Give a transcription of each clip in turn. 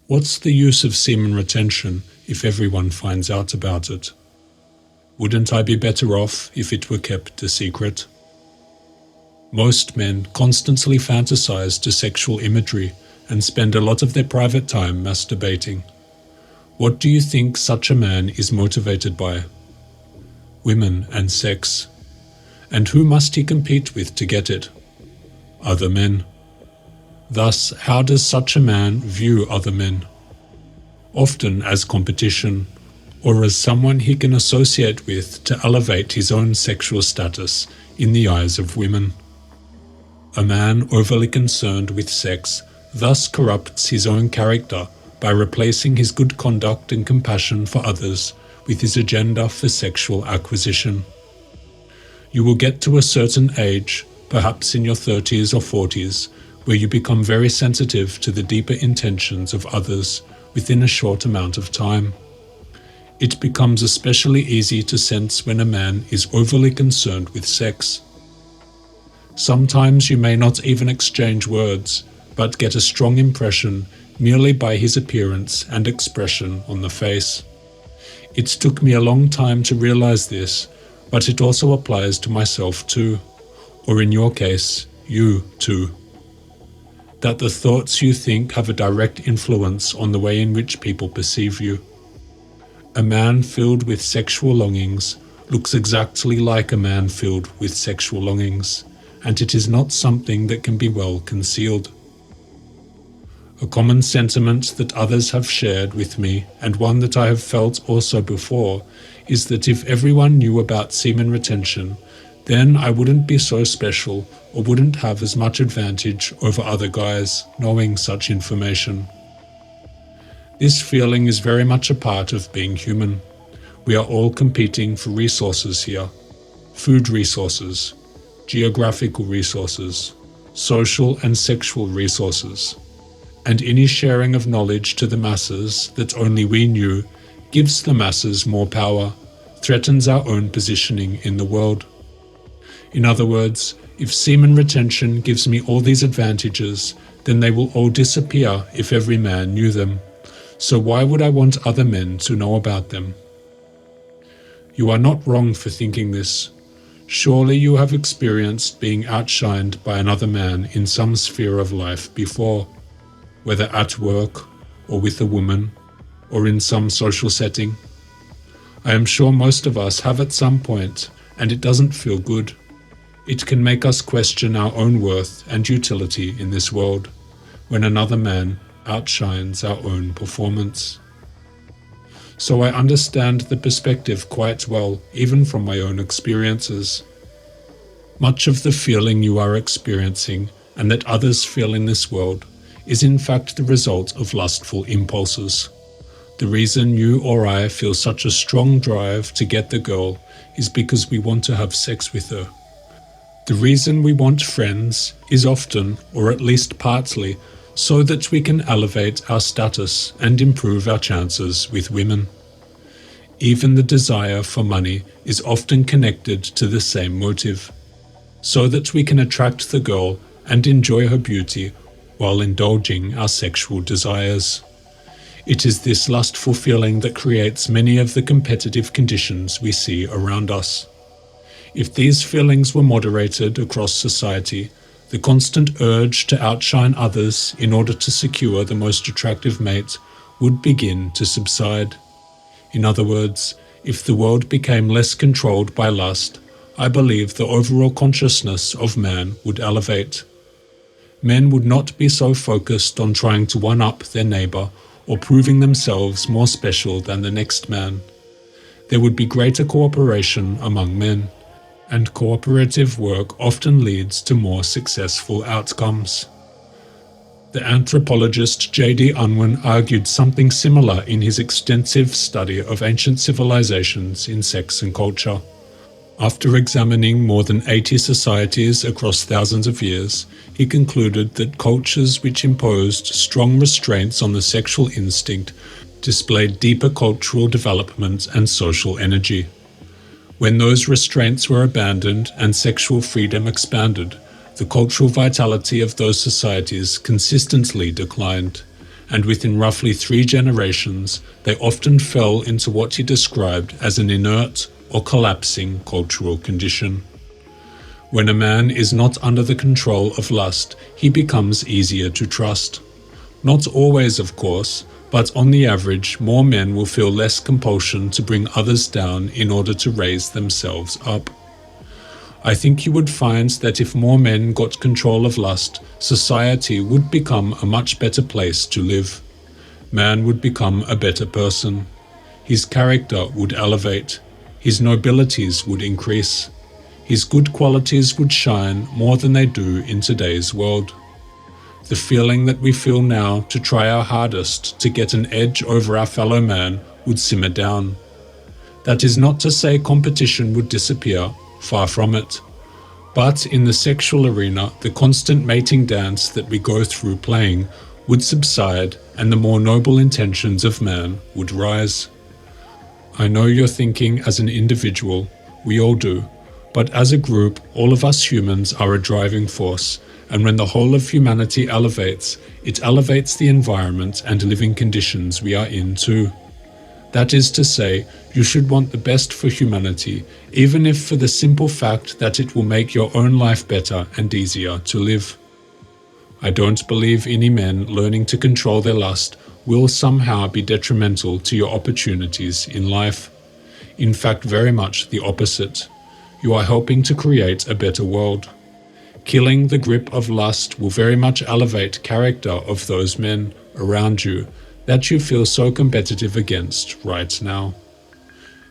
What's the use of semen retention if everyone finds out about it? Wouldn't I be better off if it were kept a secret? Most men constantly fantasize to sexual imagery and spend a lot of their private time masturbating. What do you think such a man is motivated by? Women and sex. And who must he compete with to get it? Other men. Thus, how does such a man view other men? Often as competition, or as someone he can associate with to elevate his own sexual status in the eyes of women. A man overly concerned with sex thus corrupts his own character by replacing his good conduct and compassion for others with his agenda for sexual acquisition. You will get to a certain age, perhaps in your 30s or 40s, where you become very sensitive to the deeper intentions of others within a short amount of time. It becomes especially easy to sense when a man is overly concerned with sex. Sometimes you may not even exchange words, but get a strong impression merely by his appearance and expression on the face. It took me a long time to realize this, but it also applies to myself too, or in your case, you too. That the thoughts you think have a direct influence on the way in which people perceive you. A man filled with sexual longings looks exactly like a man filled with sexual longings, and it is not something that can be well concealed. A common sentiment that others have shared with me, and one that I have felt also before, is that if everyone knew about semen retention, then I wouldn't be so special or wouldn't have as much advantage over other guys knowing such information. This feeling is very much a part of being human. We are all competing for resources here. Food resources, geographical resources, social and sexual resources. And any sharing of knowledge to the masses that only we knew gives the masses more power, threatens our own positioning in the world. In other words, if semen retention gives me all these advantages, then they will all disappear if every man knew them. So why would I want other men to know about them? You are not wrong for thinking this. Surely you have experienced being outshined by another man in some sphere of life before, whether at work or with a woman or in some social setting. I am sure most of us have at some point, and it doesn't feel good. It can make us question our own worth and utility in this world when another man outshines our own performance. So I understand the perspective quite well, even from my own experiences. Much of the feeling you are experiencing and that others feel in this world is in fact the result of lustful impulses. The reason you or I feel such a strong drive to get the girl is because we want to have sex with her. The reason we want friends is often, or at least partly, so that we can elevate our status and improve our chances with women. Even the desire for money is often connected to the same motive, so that we can attract the girl and enjoy her beauty while indulging our sexual desires. It is this lustful feeling that creates many of the competitive conditions we see around us. If these feelings were moderated across society, the constant urge to outshine others in order to secure the most attractive mate would begin to subside. In other words, if the world became less controlled by lust, I believe the overall consciousness of man would elevate. Men would not be so focused on trying to one-up their neighbor or proving themselves more special than the next man. There would be greater cooperation among men, and cooperative work often leads to more successful outcomes. The anthropologist J.D. Unwin argued something similar in his extensive study of ancient civilizations in sex and culture. After examining more than 80 societies across thousands of years, he concluded that cultures which imposed strong restraints on the sexual instinct displayed deeper cultural development and social energy. When those restraints were abandoned and sexual freedom expanded, the cultural vitality of those societies consistently declined, and within roughly 3 generations, they often fell into what he described as an inert or collapsing cultural condition. When a man is not under the control of lust, he becomes easier to trust. Not always, of course, but on the average, more men will feel less compulsion to bring others down in order to raise themselves up. I think you would find that if more men got control of lust, society would become a much better place to live. Man would become a better person. His character would elevate. His nobilities would increase. His good qualities would shine more than they do in today's world. The feeling that we feel now to try our hardest to get an edge over our fellow man would simmer down. That is not to say competition would disappear, far from it. But in the sexual arena, the constant mating dance that we go through playing would subside and the more noble intentions of man would rise. I know you're thinking as an individual, we all do, but as a group, all of us humans are a driving force, and when the whole of humanity elevates, it elevates the environment and living conditions we are in too. That is to say, you should want the best for humanity, even if for the simple fact that it will make your own life better and easier to live. I don't believe any men learning to control their lust will somehow be detrimental to your opportunities in life. In fact, very much the opposite. You are helping to create a better world. Killing the grip of lust will very much elevate character of those men around you that you feel so competitive against right now.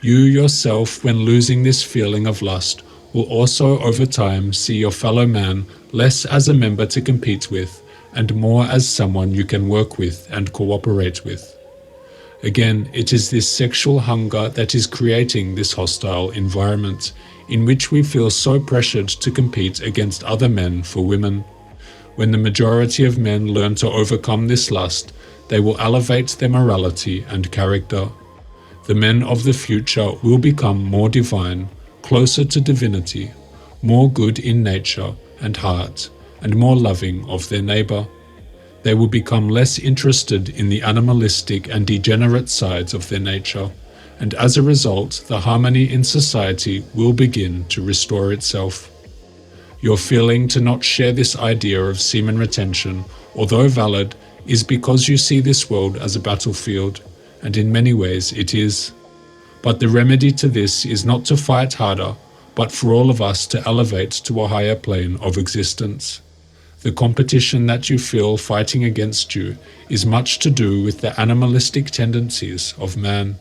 You yourself, when losing this feeling of lust, will also over time see your fellow man less as a member to compete with and more as someone you can work with and cooperate with. Again, it is this sexual hunger that is creating this hostile environment in which we feel so pressured to compete against other men for women. When the majority of men learn to overcome this lust, they will elevate their morality and character. The men of the future will become more divine, closer to divinity, more good in nature and heart, and more loving of their neighbor. They will become less interested in the animalistic and degenerate sides of their nature, and as a result, the harmony in society will begin to restore itself. Your feeling to not share this idea of semen retention, although valid, is because you see this world as a battlefield, and in many ways it is. But the remedy to this is not to fight harder, but for all of us to elevate to a higher plane of existence. The competition that you feel fighting against you is much to do with the animalistic tendencies of man.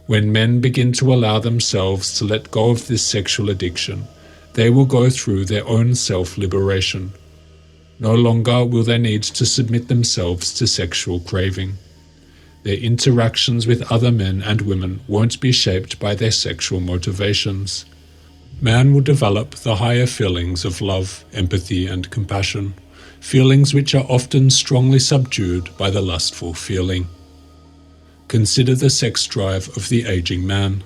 When men begin to allow themselves to let go of this sexual addiction, they will go through their own self-liberation. No longer will they need to submit themselves to sexual craving. Their interactions with other men and women won't be shaped by their sexual motivations. Man will develop the higher feelings of love, empathy, and compassion, feelings which are often strongly subdued by the lustful feeling. Consider the sex drive of the aging man.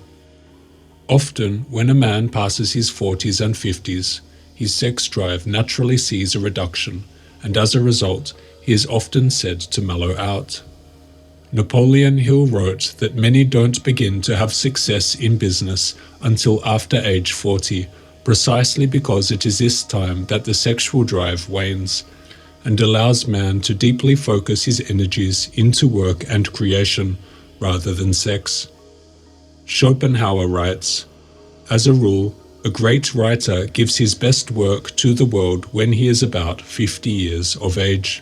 Often, when a man passes his 40s and 50s, his sex drive naturally sees a reduction, and as a result, he is often said to mellow out. Napoleon Hill wrote that many don't begin to have success in business until after age 40, precisely because it is this time that the sexual drive wanes and allows man to deeply focus his energies into work and creation rather than sex. Schopenhauer writes, "As a rule, a great writer gives his best work to the world when he is about 50 years of age."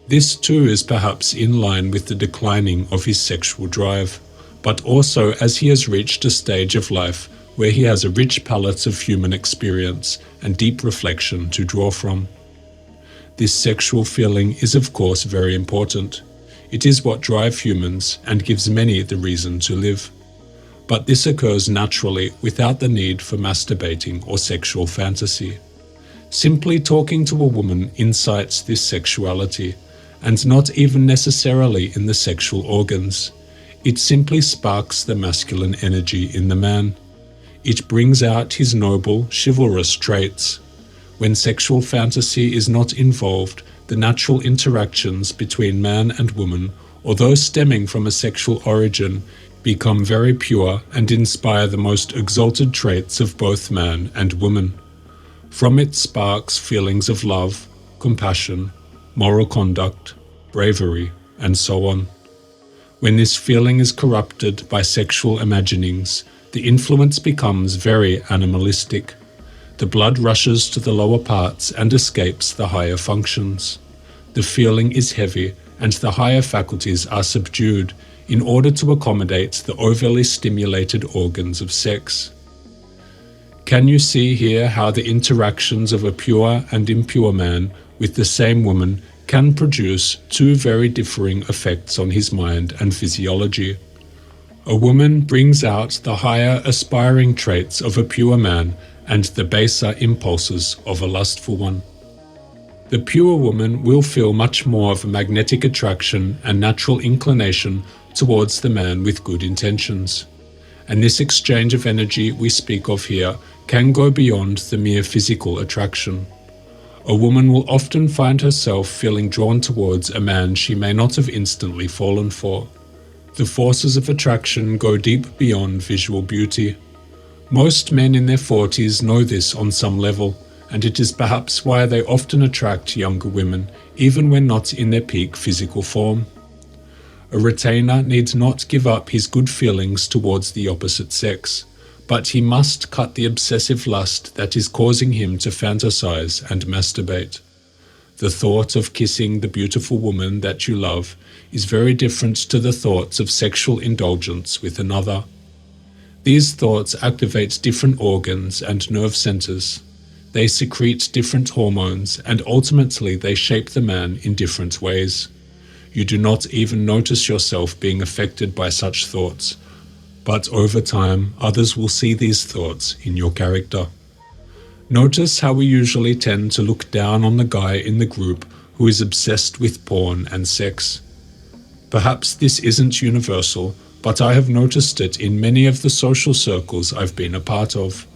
This too is perhaps in line with the declining of his sexual drive, but also as he has reached a stage of life where he has a rich palette of human experience and deep reflection to draw from. This sexual feeling is of course very important. It is what drives humans and gives many the reason to live. But this occurs naturally without the need for masturbating or sexual fantasy. Simply talking to a woman incites this sexuality, and not even necessarily in the sexual organs. It simply sparks the masculine energy in the man. It brings out his noble, chivalrous traits. When sexual fantasy is not involved, the natural interactions between man and woman, although stemming from a sexual origin, become very pure and inspire the most exalted traits of both man and woman. From it sparks feelings of love, compassion, moral conduct, bravery, and so on. When this feeling is corrupted by sexual imaginings, the influence becomes very animalistic. The blood rushes to the lower parts and escapes the higher functions. The feeling is heavy, and the higher faculties are subdued in order to accommodate the overly stimulated organs of sex. Can you see here how the interactions of a pure and impure man with the same woman can produce two very differing effects on his mind and physiology? A woman brings out the higher aspiring traits of a pure man and the baser impulses of a lustful one. The pure woman will feel much more of a magnetic attraction and natural inclination towards the man with good intentions. And this exchange of energy we speak of here can go beyond the mere physical attraction. A woman will often find herself feeling drawn towards a man she may not have instantly fallen for. The forces of attraction go deep beyond visual beauty. Most men in their 40s know this on some level, and it is perhaps why they often attract younger women, even when not in their peak physical form. A retainer needs not give up his good feelings towards the opposite sex, but he must cut the obsessive lust that is causing him to fantasize and masturbate. The thought of kissing the beautiful woman that you love is very different to the thoughts of sexual indulgence with another. These thoughts activate different organs and nerve centers. They secrete different hormones, and ultimately they shape the man in different ways. You do not even notice yourself being affected by such thoughts, but over time others will see these thoughts in your character. Notice how we usually tend to look down on the guy in the group who is obsessed with porn and sex. Perhaps this isn't universal, but I have noticed it in many of the social circles I've been a part of.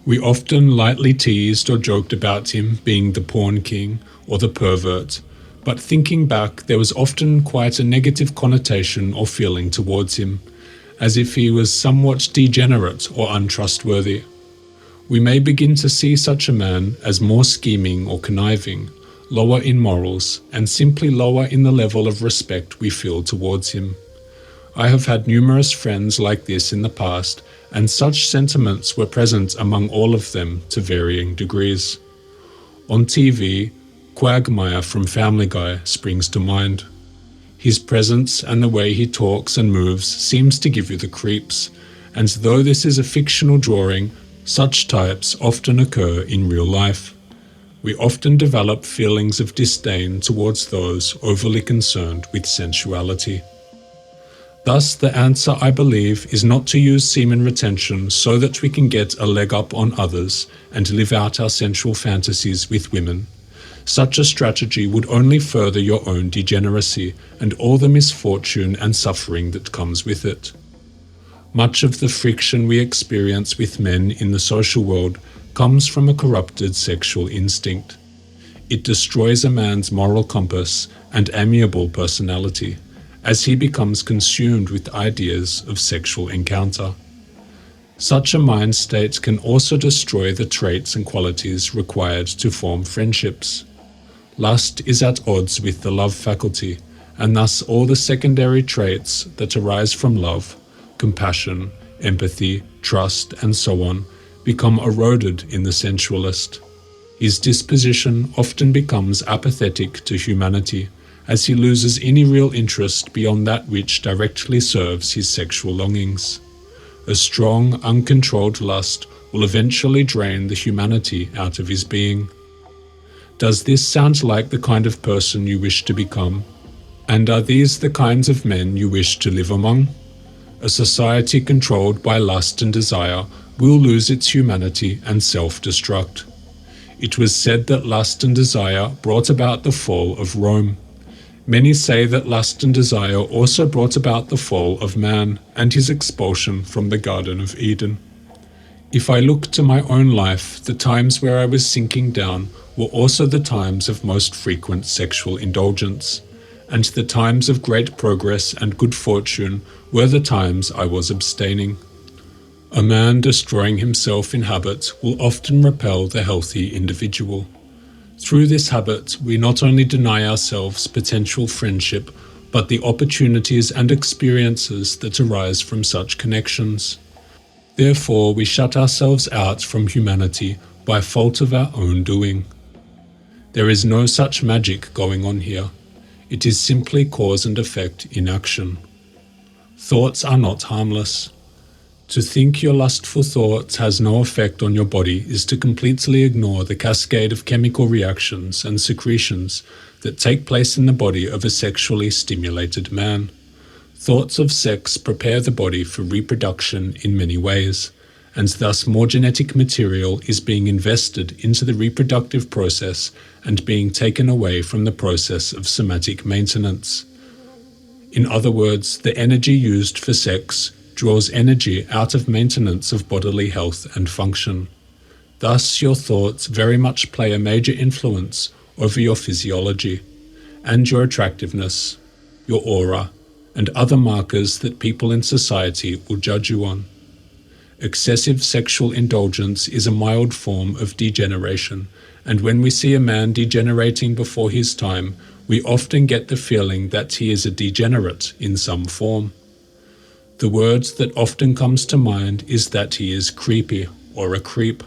We often lightly teased or joked about him being the porn king or the pervert, but thinking back, there was often quite a negative connotation or feeling towards him, as if he was somewhat degenerate or untrustworthy. We may begin to see such a man as more scheming or conniving, lower in morals, and simply lower in the level of respect we feel towards him. I have had numerous friends like this in the past, and such sentiments were present among all of them to varying degrees. On TV, Quagmire from Family Guy springs to mind. His presence and the way he talks and moves seems to give you the creeps, and though this is a fictional drawing, such types often occur in real life. We often develop feelings of disdain towards those overly concerned with sensuality. Thus, the answer, I believe, is not to use semen retention so that we can get a leg up on others and live out our sensual fantasies with women. Such a strategy would only further your own degeneracy and all the misfortune and suffering that comes with it. Much of the friction we experience with men in the social world comes from a corrupted sexual instinct. It destroys a man's moral compass and amiable personality, as he becomes consumed with ideas of sexual encounter. Such a mind state can also destroy the traits and qualities required to form friendships. Lust is at odds with the love faculty, and thus all the secondary traits that arise from love, compassion, empathy, trust, and so on, become eroded in the sensualist. His disposition often becomes apathetic to humanity, as he loses any real interest beyond that which directly serves his sexual longings. A strong, uncontrolled lust will eventually drain the humanity out of his being. Does this sound like the kind of person you wish to become? And are these the kinds of men you wish to live among? A society controlled by lust and desire will lose its humanity and self-destruct. It was said that lust and desire brought about the fall of Rome. Many say that lust and desire also brought about the fall of man and his expulsion from the Garden of Eden. If I look to my own life, the times where I was sinking down were also the times of most frequent sexual indulgence, and the times of great progress and good fortune were the times I was abstaining. A man destroying himself in habit will often repel the healthy individual. Through this habit, we not only deny ourselves potential friendship, but the opportunities and experiences that arise from such connections. Therefore, we shut ourselves out from humanity by fault of our own doing. There is no such magic going on here. It is simply cause and effect in action. Thoughts are not harmless. To think your lustful thoughts has no effect on your body is to completely ignore the cascade of chemical reactions and secretions that take place in the body of a sexually stimulated man. Thoughts of sex prepare the body for reproduction in many ways, and thus more genetic material is being invested into the reproductive process and being taken away from the process of somatic maintenance. In other words, the energy used for sex draws energy out of maintenance of bodily health and function. Thus, your thoughts very much play a major influence over your physiology and your attractiveness, your aura, and other markers that people in society will judge you on. Excessive sexual indulgence is a mild form of degeneration, and when we see a man degenerating before his time, we often get the feeling that he is a degenerate in some form. The word that often comes to mind is that he is creepy or a creep.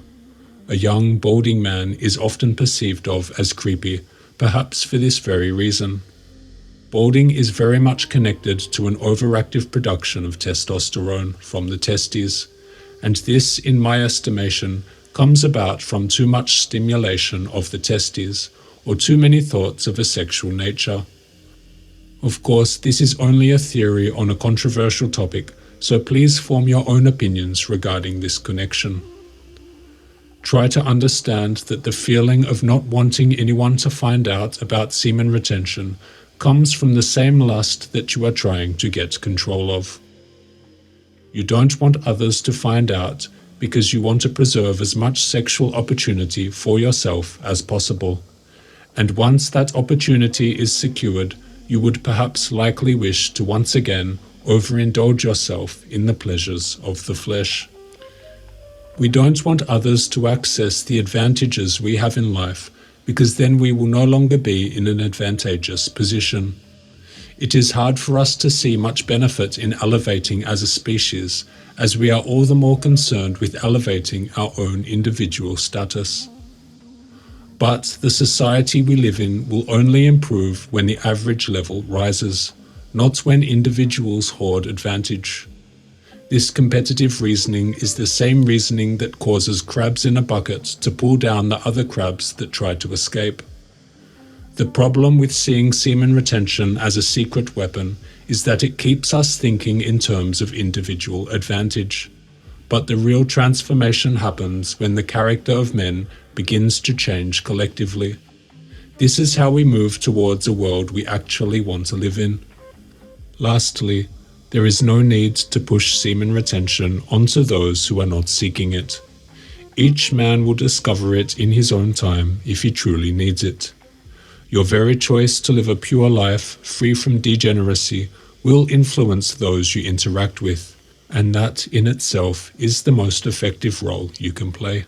A young, balding man is often perceived of as creepy, perhaps for this very reason. Balding is very much connected to an overactive production of testosterone from the testes, and this, in my estimation, comes about from too much stimulation of the testes, or too many thoughts of a sexual nature. Of course, this is only a theory on a controversial topic, so please form your own opinions regarding this connection. Try to understand that the feeling of not wanting anyone to find out about semen retention comes from the same lust that you are trying to get control of. You don't want others to find out because you want to preserve as much sexual opportunity for yourself as possible. And once that opportunity is secured, you would perhaps likely wish to once again overindulge yourself in the pleasures of the flesh. We don't want others to access the advantages we have in life, because then we will no longer be in an advantageous position. It is hard for us to see much benefit in elevating as a species, as we are all the more concerned with elevating our own individual status. But the society we live in will only improve when the average level rises, not when individuals hoard advantage. This competitive reasoning is the same reasoning that causes crabs in a bucket to pull down the other crabs that try to escape. The problem with seeing semen retention as a secret weapon is that it keeps us thinking in terms of individual advantage. But the real transformation happens when the character of men begins to change collectively. This is how we move towards a world we actually want to live in. Lastly, there is no need to push semen retention onto those who are not seeking it. Each man will discover it in his own time if he truly needs it. Your very choice to live a pure life free from degeneracy will influence those you interact with, and that in itself is the most effective role you can play.